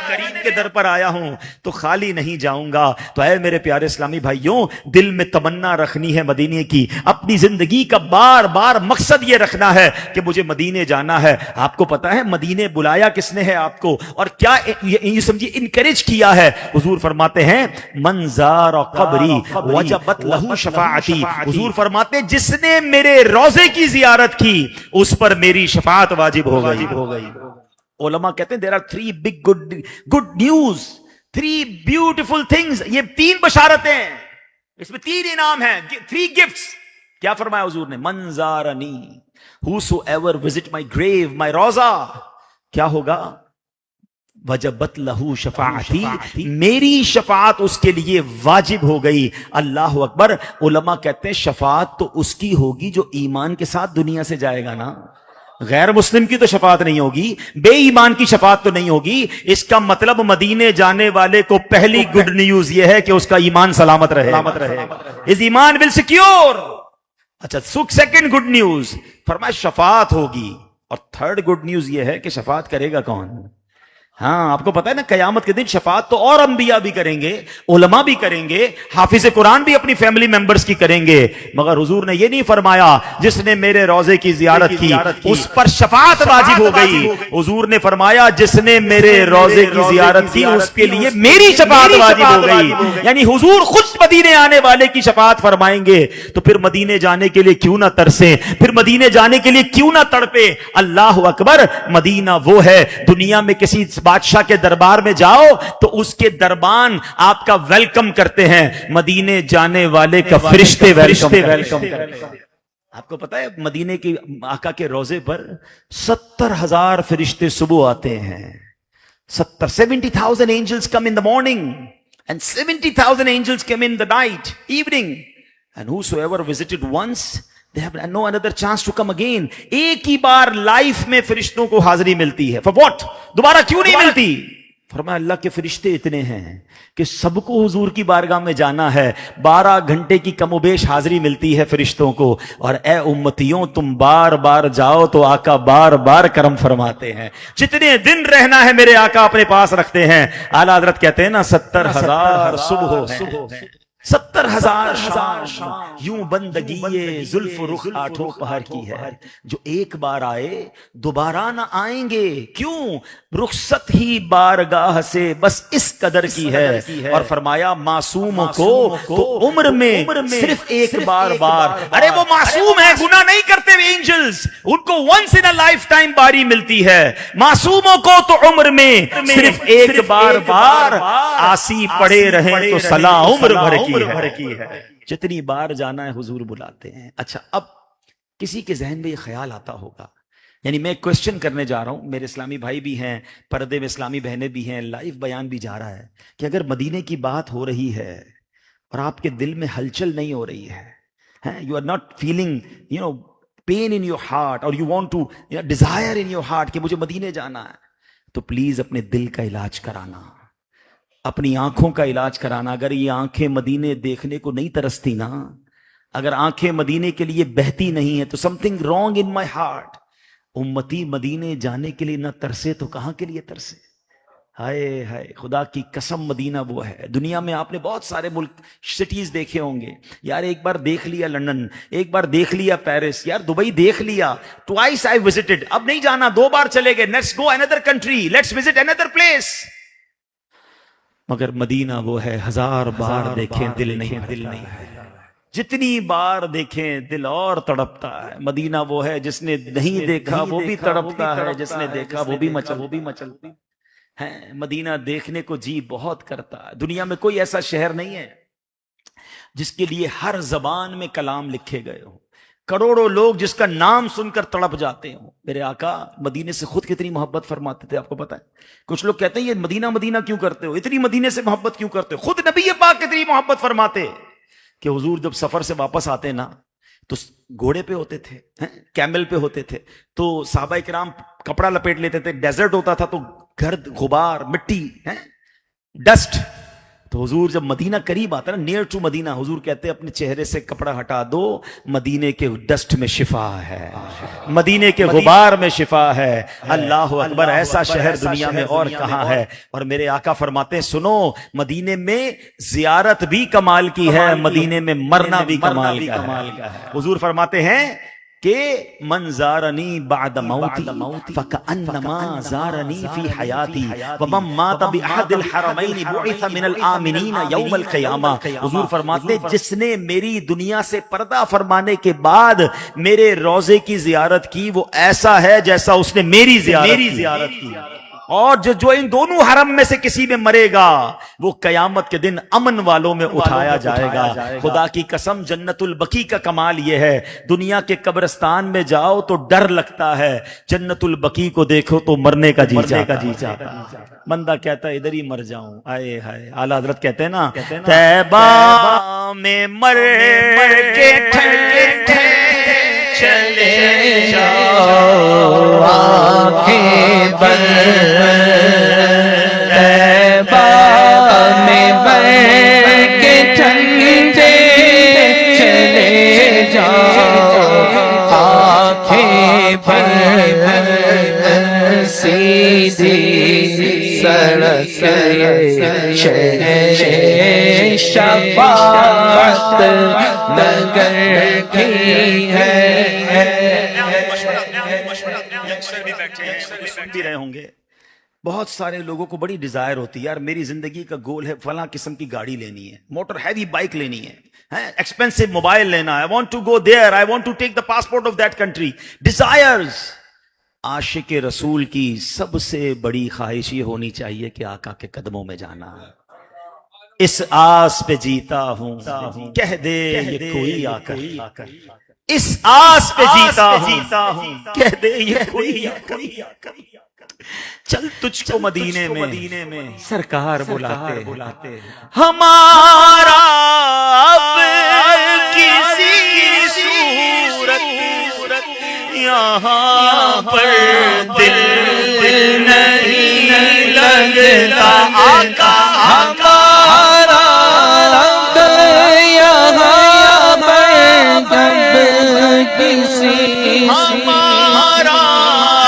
کریم کے در پر آیا ہوں تو خالی نہیں جاؤں گا۔ تو اے میرے پیارے اسلامی بھائیوں، دل میں تمنا رکھنی ہے مدینے کی، اپنی زندگی کا بار بار مقصد یہ رکھنا ہے کہ مجھے مدینے جانا ہے۔ آپ کو پتا ہے مدینے بلایا کس نے ہے آپ کو، اور کیا یہ سمجھے انکریج کیا ہے؟ حضور فرماتے ہیں من زار قبری وجبت لہ شفاعتی، حضور فرماتے ہیں جس نے میرے روضے کی زیارت کی اس پر میری شفاعت واجب ہو گئی۔ علماء کہتے ہیں there are 3 big good news، 3 beautiful things، یہ 3 بشارتیں، اس میں 3 انعام ہیں، 3 gifts۔ کیا فرمایا حضور نے؟ من زارنی whosoever visit my grave، my روضہ، کیا ہوگا؟ وجبت لہو شفاعتی، میری شفاعت اس کے لیے واجب ہو گئی۔ اللہ اکبر۔ علماء کہتے ہیں شفاعت تو اس کی ہوگی جو ایمان کے ساتھ دنیا سے جائے گا نا، غیر مسلم کی تو شفاعت نہیں ہوگی، بے ایمان کی شفاعت تو نہیں ہوگی۔ اس کا مطلب مدینے جانے والے کو پہلی گڈ نیوز یہ ہے کہ اس کا ایمان سلامت رہے، اس ایمان ول سیکیور۔ اچھا، سیکنڈ گڈ نیوز فرمایا شفاعت ہوگی، اور تھرڈ گڈ نیوز یہ ہے کہ شفاعت کرے گا کون؟ ہاں، آپ کو پتا ہے نا قیامت کے دن شفاعت تو اور انبیاء بھی کریں گے، علماء بھی کریں گے، حافظ قرآن بھی اپنی فیملی ممبرز کی کریں گے، مگر حضور نے یہ نہیں فرمایا جس نے میرے روضے کی زیارت کی اس پر شفاعت واجب ہو گئی۔ حضور نے فرمایا جس نے میرے روضے کی زیارت کی اس کے لیے میری شفاعت واجب ہو گئی۔ یعنی حضور خود مدینے آنے والے کی شفاعت فرمائیں گے، تو پھر مدینے جانے کے لیے کیوں نہ ترسیں، پھر مدینے جانے کے لیے کیوں نہ تڑپے۔ اللہ اکبر۔ مدینہ وہ ہے، دنیا میں کسی بادشاہ کے دربار میں جاؤ تو اس کے دربان آپ کا ویلکم کرتے ہیں، مدینے جانے والے کا فرشتے ویلکم کرتے ہیں۔ آپ کو پتا ہے مدینے کی آقا کے روزے پر 70,000 فرشتے صبح آتے ہیں، 70,000 angels come in the morning and 70,000 angels come in the night, evening, and whosoever visited once they have no another chance to come again۔ ایک ہی بار لائف میں فرشتوں کو حاضری ملتی ہے، for what؟ دوبارہ کیوں نہیں ملتی؟ فرمایا اللہ کے فرشتے اتنے ہیں کہ سب کو حضور کی بارگاہ میں جانا ہے، 12 گھنٹے کی کم و بیش حاضری ملتی ہے فرشتوں کو، اور اے امتیوں تم بار بار جاؤ تو آقا بار بار کرم فرماتے ہیں۔ جتنے دن رہنا ہے میرے آقا اپنے پاس رکھتے ہیں۔ اعلیٰ حضرت کہتے ہیں نا 70,000 صبح ہیں، 70,000 شام، یوں بندگی زلف رخ آٹھوں پہر کی ہے، جو ایک بار آئے دوبارہ نہ آئیں گے، کیوں؟ رخصت ہی بارگاہ سے بس اس قدر کی ہے۔ اور فرمایا معصوموں کو تو عمر میں صرف ایک بار، ارے وہ معصوم ہے، گناہ نہیں کرتے ہوئے اینجلز، ان کو once in a lifetime باری ملتی ہے۔ معصوموں کو تو عمر میں صرف ایک بار آسی پڑے رہیں تو صلاح عمر بھر کی ہے۔ جتنی بار جانا ہے حضور بلاتے ہیں۔ اچھا، اب کسی کے ذہن میں یہ خیال آتا ہوگا یعنی میں کوشچن کرنے جا رہا ہوں، میرے اسلامی بھائی بھی ہیں، پردے میں اسلامی بہنیں بھی ہیں، لائیو بیان بھی جا رہا ہے کہ اگر مدینے کی بات ہو رہی ہے اور آپ کے دل میں ہلچل نہیں ہو رہی ہے، you are not feeling pain in your heart اور you want to desire in your heart کہ مجھے مدینے جانا ہے، تو پلیز اپنے دل کا علاج کرانا، اپنی آنکھوں کا علاج کرانا. اگر یہ آنکھیں مدینے دیکھنے کو نہیں ترستی نا، اگر آنکھیں مدینے کے لیے بہتی نہیں ہیں تو some thing wrong in my heart. امتی مدینے جانے کے لیے نہ ترسے تو کہاں کے لیے ترسے؟ ہائے ہائے، خدا کی قسم مدینہ وہ ہے. دنیا میں آپ نے بہت سارے ملک سٹیز دیکھے ہوں گے یار، ایک بار دیکھ لیا لندن، ایک بار دیکھ لیا پیرس، یار دبئی دیکھ لیا، ٹوائس آئی وزٹڈ، اب نہیں جانا، 2 بار چلے گئے، let's go another country, let's visit another place. مگر مدینہ وہ ہے 1000 بار دیکھیں دل نہیں ہے، جتنی بار دیکھیں دل اور تڑپتا ہے. مدینہ وہ ہے جس نے نہیں دیکھا وہ بھی تڑپتا ہے، جس نے دیکھا وہ بھی مچلتا ہے. مدینہ دیکھنے کو جی بہت کرتا ہے. دنیا میں کوئی ایسا شہر نہیں ہے جس کے لیے ہر زبان میں کلام لکھے گئے ہوں، کروڑوں لوگ جس کا نام سن کر تڑپ جاتے ہوں. میرے آقا مدینے سے خود کتنی محبت فرماتے تھے، آپ کو پتا ہے؟ کچھ لوگ کہتے ہیں یہ مدینہ مدینہ کیوں کرتے ہو، اتنی مدینے سے محبت کیوں کرتے ہو؟ خود نبی پاک کتنی محبت فرماتے کہ حضور جب سفر سے واپس آتے نا تو گھوڑے پہ ہوتے تھے، کیمل پہ ہوتے تھے، تو صحابہ کرام کپڑا لپیٹ لیتے تھے. ڈیزرٹ ہوتا تھا تو گرد غبار مٹی ڈسٹ، تو حضور جب مدینہ قریب آتا نا، نیئر ٹو مدینہ، حضور کہتے ہیں اپنے چہرے سے کپڑا ہٹا دو، مدینے کے ڈسٹ میں شفا ہے، مدینے کے غبار میں شفا ہے. اللہ اکبر، ایسا شہر دنیا میں اور کہاں ہے؟ اور میرے آقا فرماتے ہیں سنو، مدینے میں زیارت بھی کمال کی ہے، مدینے میں مرنا بھی کمال کا ہے. حضور فرماتے ہیں کہ من زارنی بعد موتی فکأنما زارنی فی حیاتی ومن مات بأحد الحرمین بعث من الآمنین یوم القیامہ. حضور فرماتے ہیں جس نے میری دنیا سے پردہ فرمانے کے بعد میرے روضے کی زیارت کی وہ ایسا ہے جیسا اس نے میری زیارت کی. اور جو ان دونوں حرم میں سے کسی میں مرے گا وہ قیامت کے دن امن والوں میں اٹھایا جائے گا. خدا کی قسم جنت البقیع کا کمال یہ ہے، دنیا کے قبرستان میں جاؤ تو ڈر لگتا ہے، جنت البقیع کو دیکھو تو مرنے کا جی چاہتا. بندہ کہتا ہے ادھر ہی مر جاؤں. آئے ہائے، اعلیٰ حضرت کہتے ہیں نا طیبہ میں مر کے چلے جاؤ آنکھیں بند، طیبہ میں بر کے ٹھنڈے چلے جاؤ آنکھیں بند، سیدھی سڑک شہر شفاعت نگر کی ہے. بھی رہے ہوں گے بہت سارے لوگوں کو بڑی ڈیزائر ہوتی ہے، یار میری زندگی کا گول ہے فلاں قسم کی گاڑی لینی ہے، موٹر ہیوی بائک لینی ہے، ایکسپینسو موبائل لینا ہے، I want to go there, I want to take the passport of that country. Desires. عاشق رسول کی سب سے بڑی خواہش یہ ہونی چاہیے کہ آقا کے قدموں میں جانا. اس آس پہ جیتا ہوں کہہ دے یہ کوئی آ کر، اس آس پہ جیتا ہوں کہہ دے یہ کوئی آ کر. چل تجھ کو مدینے میں سرکار بلاتے، ہمارا اب کسی صورت یہاں پر دل نہیں لگتا. آقا ہمارا اب یہاں پر کسی ہمارا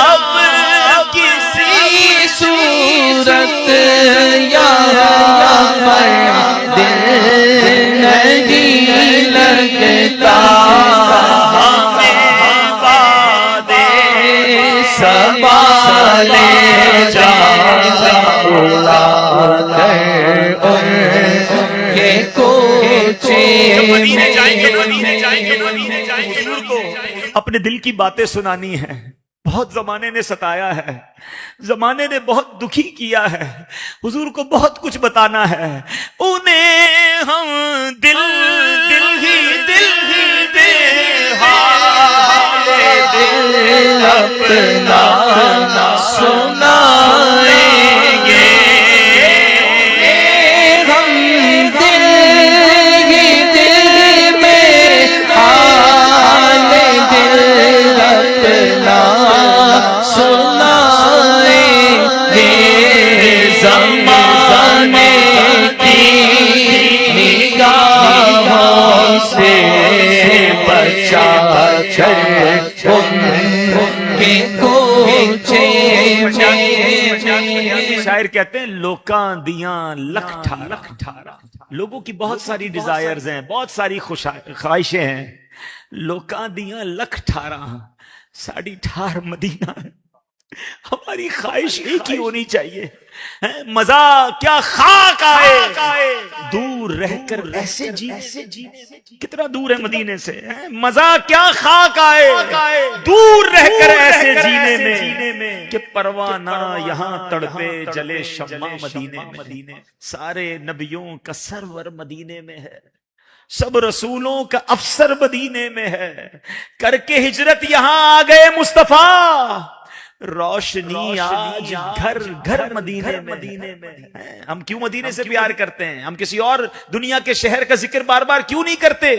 اب کسی صورت یہاں پر دل نہیں لگتا. سوالے جا کے کوچے اپنے دل کی باتیں سنانی ہے. بہت زمانے نے ستایا ہے، زمانے نے بہت دکھی کیا ہے، حضور کو بہت کچھ بتانا ہے. انہیں ہم دل ہی دے اپنا سنائیں گے ہم دل ہی دل میں حال دل اپنا سنائیں گے زمانے کی نگاہوں سے بچا کر ان کے کوچے میں شاعر کہتے ہیں لوکاں دیاں لکھ ٹھارا. لوگوں کی بہت ساری ڈیزائرز ہیں, بہت ساری خواہشیں ہیں. لوکاں دیاں لکھ ٹھارا ساڑی ٹھار مدینہ. ہماری خواہش ایک ہی ہونی چاہیے, مزہ کیا خاک آئے دور رہ کر ایسے جی. کتنا دور ہے مدینے سے, مزہ کیا خاک آئے دور رہ کر ایسے جینے میں کہ پروانہ یہاں تڑپے جلے شمع مدینے میں. سارے نبیوں کا سرور مدینے میں ہے, سب رسولوں کا افسر مدینے میں ہے. کر کے ہجرت یہاں آ گئے مصطفیٰ, روشنی آج گھر گھر مدینے میں. ہم کیوں مدینے سے پیار کرتے ہیں؟ ہم کسی اور دنیا کے شہر کا ذکر بار بار کیوں نہیں کرتے؟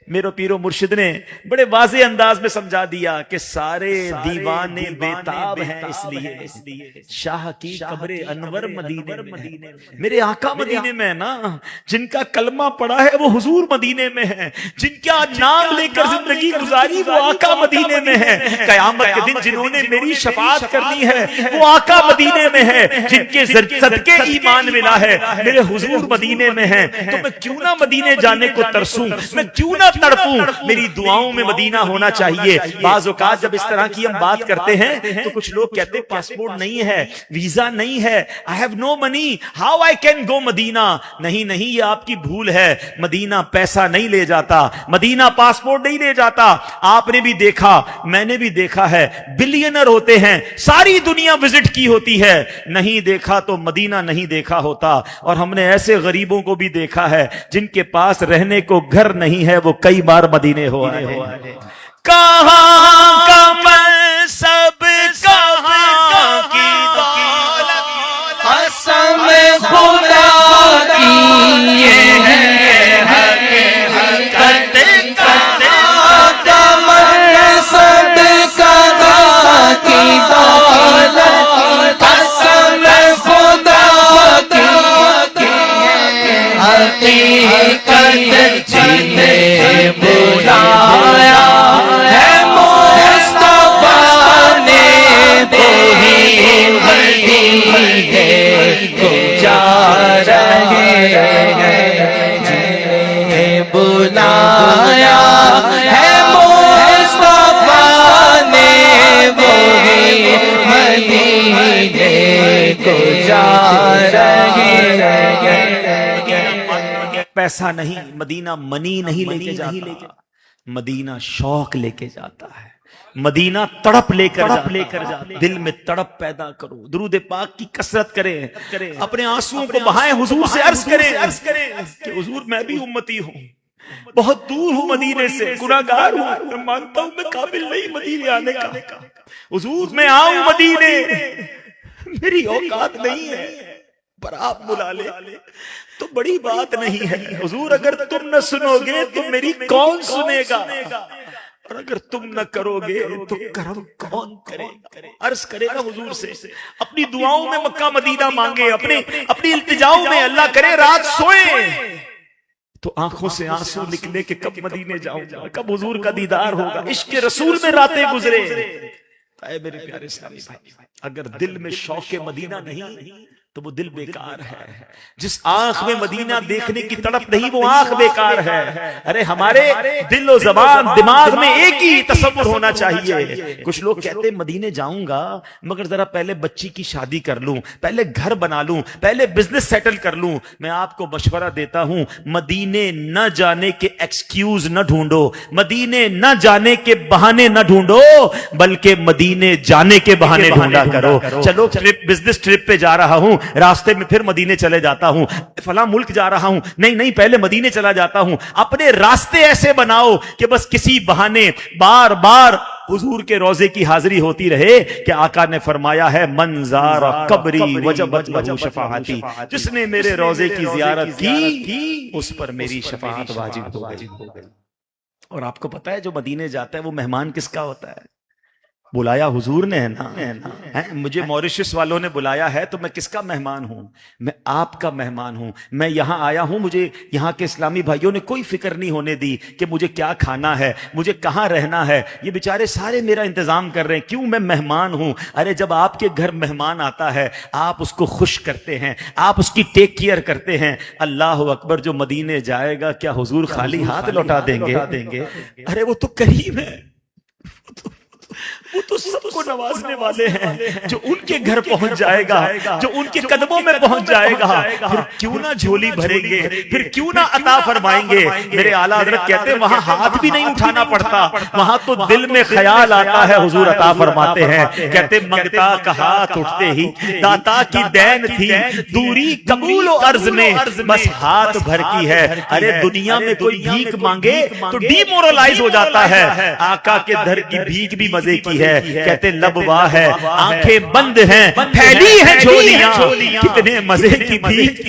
میرے پیر و مرشد نے بڑے واضح انداز میں سمجھا دیا کہ سارے دیوانے بیتاب ہیں اس لیے شاہ کی قبر انور مدینے میں. میرے آقا مدینے میں ہے نا, جن کا کلمہ پڑا ہے وہ حضور مدینے میں ہے, جن کا نام لے کر زندگی گزاری وہ آقا مدینے میں ہے. قیامت کے دن جنہوں نے میری شفاعت کرنی ہے وہ آقا مدینے میں ہے, جن کے صدقے ایمان ملا ہے میرے حضور مدینے میں ہیں. تو میں کیوں نہ مدینے جانے کو ترسوں, میں کیوں نہ تڑپوں؟ میری دعاؤں میں مدینہ ہونا چاہیے. بعض اوقات جب اس طرح کی ہم بات کرتے ہیں تو کچھ لوگ کہتے ہیں پاسپورٹ نہیں ہے, ویزا نہیں ہے, I have no money, how I can go مدینہ. نہیں یہ آپ کی بھول ہے. مدینہ پیسہ نہیں لے جاتا, مدینہ پاسپورٹ نہیں لے جاتا. آپ نے بھی دیکھا, میں نے بھی دیکھا ہے, بلینر ہوتے ہیں, ساری دنیا وزٹ کی ہوتی ہے, نہیں دیکھا تو مدینہ نہیں دیکھا ہوتا. اور ہم نے ایسے غریبوں کو بھی دیکھا ہے جن کے پاس رہنے کو گھر نہیں ہے, وہ کئی بار مدینے ہو آئے. کہاں کا منصب کہاں کی دولت, قسم خدا کی یہ ہے حقیقت, کا منصب کہاں کی دولت, قسم خدا کی حقیقت. جنہیں بلایا ہے مصطفیٰ نے وہی مدینے کو جا رہے ہیں. جنہیں بلایا ہے مصطفیٰ نے وہی مدینے کو جا رہے ہیں. پیسہ نہیں, مدینہ منی نہیں لے کے جاتا, مدینہ شوق لے کے جاتا ہے. مدینہ تڑپ لے کر جاتا. دل میں تڑپ پیدا کرو, درود پاک کی کثرت کریں, اپنے آنسوؤں کو بہائیں, حضور سے عرض کریں کہ حضور میں بھی امتی ہوں, بہت دور ہوں مدینے سے, گناہگار ہوں, میں مانتا ہوں میں قابل نہیں مدینے آنے کا. حضور میں آؤں مدینے, میری اوقات نہیں ہے, پر آپ بلا لے تو بڑی بات نہیں ہے. حضور اگر تم نہ سنو گے تو میری کون سنے گا, اور اگر تم نہ کرو گے تو کرم کون کرے. عرض کرے نا حضور سے, اپنی دعاؤں میں مکہ مدینہ مانگے, اپنی التجاؤں میں اللہ کرے رات سوئے تو آنکھوں سے آنسو نکلے کہ کب مدینے جاؤں گا, کب حضور کا دیدار ہوگا. عشق رسول میں راتیں گزرے. اے میرے پیارے اسلامی بھائی, اگر دل میں شوق مدینہ نہیں تو وہ دل بیکار ہے. جس آنکھ میں مدینہ دیکھنے کی تڑپ نہیں وہ آنکھ بیکار ہے. ارے ہمارے دل و زبان دماغ میں ایک ہی تصور ہونا چاہیے. کچھ لوگ کہتے ہیں مدینے جاؤں گا مگر ذرا پہلے بچی کی شادی کر لوں, پہلے گھر بنا لوں, پہلے بزنس سیٹل کر لوں. میں آپ کو مشورہ دیتا ہوں, مدینے نہ جانے کے ایکسکیوز نہ ڈھونڈو, مدینے نہ جانے کے بہانے نہ ڈھونڈو, بلکہ مدینے جانے کے بہانے ڈھونڈا کرو. چلو بزنس ٹرپ پہ جا رہا ہوں, راستے میں پھر مدینے چلے جاتا ہوں, فلاں ملک جا رہا ہوں, نہیں پہلے مدینے چلا جاتا ہوں. اپنے راستے ایسے بناؤ کہ بس کسی بہانے بار بار حضور کے روزے کی حاضری ہوتی رہے کہ آقا نے فرمایا ہے من زار قبری وجبت لہ شفاعتی، جس نے میرے روزے کی زیارت کی اس پر میری شفاعت واجب ہو گئی۔ اور آپ کو پتا ہے جو مدینے جاتا ہے وہ مہمان کس کا ہوتا ہے؟ بلایا حضور نے ہے نا۔ مجھے موریشس والوں نے بلایا ہے تو میں کس کا مہمان ہوں؟ میں آپ کا مہمان ہوں۔ میں یہاں آیا ہوں، مجھے یہاں کے اسلامی بھائیوں نے کوئی فکر نہیں ہونے دی کہ مجھے کیا کھانا ہے، مجھے کہاں رہنا ہے، یہ بیچارے سارے میرا انتظام کر رہے ہیں۔ کیوں؟ میں مہمان ہوں۔ ارے جب آپ کے گھر مہمان آتا ہے آپ اس کو خوش کرتے ہیں، آپ اس کی ٹیک کیئر کرتے ہیں۔ اللہ اکبر، جو مدینے جائے گا کیا حضور خالی ہاتھ لوٹا دیں گے؟ ارے وہ تو کریم ہے، وہ تو سب کو نوازنے والے ہیں۔ جو ان کے گھر پہنچ جائے گا، جو ان کے قدموں میں پہنچ جائے گا، پھر کیوں نہ جھولی بھریں گے، پھر کیوں نہ عطا فرمائیں گے۔ میرے اعلیٰ حضرت کہتے ہیں وہاں ہاتھ بھی نہیں اٹھانا پڑتا، وہاں تو دل میں خیال آتا ہے حضور عطا فرماتے ہیں۔ کہتے منگتا کا ہاتھ اٹھتے ہی داتا کی دین تھی، دوری قبول و عرض میں بس ہاتھ بھر کی ہے۔ ارے دنیا میں کوئی بھیک مانگے تو ڈی مورلائز ہو جاتا ہے، آقا کے در کی بھیک بھی مزے کی ہے۔ کہتے لب واہ ہے، آنکھیں بند ہیں، پھیلی ہیں جھولیاں، کتنے مزے کی بھیک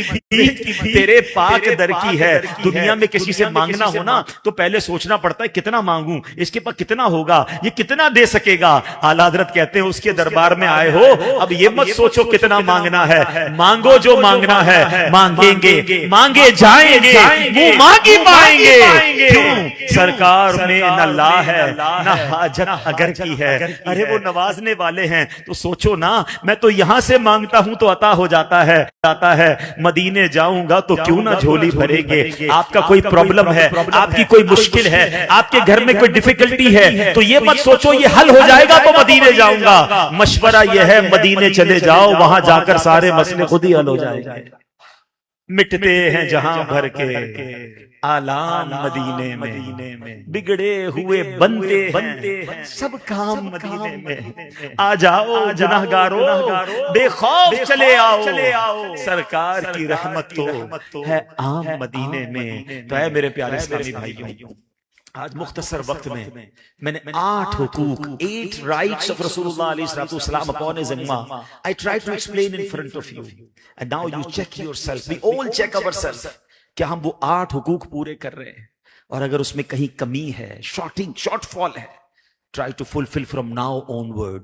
تیرے پاک در کی ہے۔ دنیا میں کسی سے مانگنا ہونا تو پہلے سوچنا پڑتا ہے کتنا مانگوں، اس کے پاس کتنا ہوگا، یہ کتنا دے سکے گا۔ اعلیٰ حضرت کہتے ہیں اس کے دربار میں آئے ہو اب یہ مت سوچو کتنا مانگنا ہے، مانگو جو مانگنا ہے، مانگیں گے، مانگے جائیں گے، وہ مانگی پائیں گے۔ کیوں؟ سرکار میں نہ لا ہے نہ حاجت اگر کی ہے۔ ارے وہ نوازنے والے ہیں تو سوچو نا، میں تو یہاں سے مانگتا ہوں تو عطا ہو جاتا ہے، مدینے جاؤں گا تو کیوں نہ جھولی بھریں گے۔ آپ کا کوئی پرابلم ہے، آپ کی کوئی مشکل ہے، آپ کے گھر میں کوئی ڈیفیکلٹی ہے تو یہ مت سوچو یہ حل ہو جائے گا تو مدینے جاؤں گا۔ مشورہ یہ ہے مدینے چلے جاؤ، وہاں جا کر سارے مسئلے خود ہی حل ہو جائیں گے۔ مٹتے ہیں جہاں بھر کے آلام مدینے میں، بگڑے ہوئے بنتے ہیں سب کام مدینے میں۔ آ جاؤ گناہگارو بے خوف چلے آؤ، سرکار کی رحمت تو ہے عام مدینے میں۔ تو اے میرے پیارے اسلامی بھائیوں، آج مختصر وقت میں نے 8 حقوق 8 rights of رسول اللہ علیہ السلام upon his ummah I try to explain in front of you and now you check yourself, we all check ourselves، کیا ہم وہ 8 حقوق پورے کر رہے ہیں؟ اور اگر اس میں کہیں کمی ہے، شارٹ فال ہے، try to fulfill from now onwards۔